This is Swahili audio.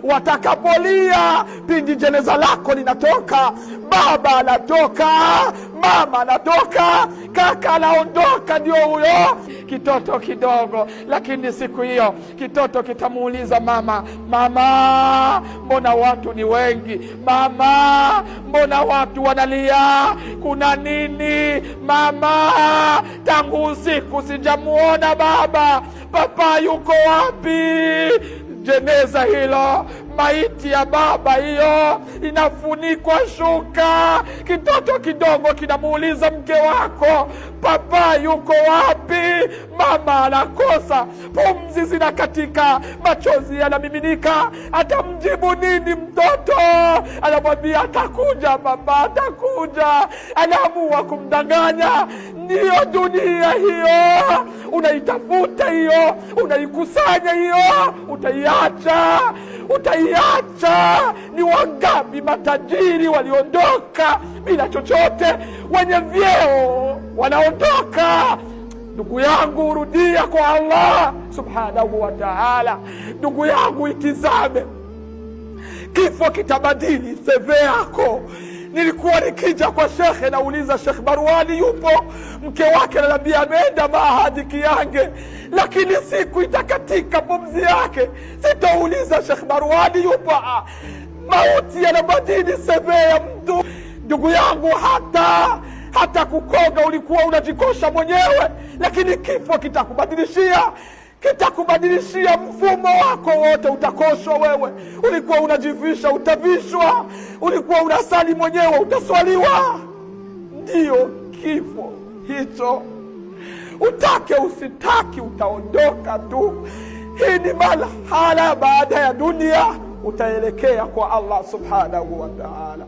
Watakapolia pindi jeneza lako linatoka, baba anatoka, mama anatoka, kaka anaondoka, ndio huyo kitoto kidogo. Lakini siku hiyo kitoto kitamuuliza mama, mama, mbona watu ni wengi? Mama, mbona watu wanalia? Kuna nini? Mama, tangu usiku sijamuona baba. Papa yuko wapi? Jeneza hilo, maiti ya baba hiyo, inafunikwa shuka. Kitoto kidogo kinamuuliza mke wako, papa yuko wapi? Mama anakosa pumzi, zinakatika, machozi yanamiminika. Atamjibu nini mtoto? Anamwambia atakuja baba, atakuja. Anaamua kumdanganya. Ndiyo dunia hiyo, unaitafuta hiyo, unaikusanya hiyo, utaiacha. Ni wangapi matajiri waliondoka bila chochote? Wenye vyeo wanaondoka. Ndugu yangu, rudia kwa Allah subhanahu wa ta'ala. Ndugu yangu, itizame, kifo kitabadili CV yako. Nilikuwa nikija kwa shekhe, nauliza Sheikh Barwani yupo? Mke wake ananiambia ameenda Mahadi Kiange. Lakini siku itakatika pumzi yake, sitauliza Sheikh Barwani yupo. Mauti yanabadili CV ya mtu. Ndugu yangu, hata kukoga ulikuwa unajikosha mwenyewe, lakini kifo kitakubadilishia mfumo wako wote. Utakoshwa wewe. Ulikuwa unajivisha, utavishwa. Ulikuwa unasali mwenyewe, utaswaliwa. Ndiyo kifo hicho. Utake usitaki, utaondoka tu. Hii ni marhala baada ya dunia, utaelekea kwa Allah subhanahu wa ta'ala.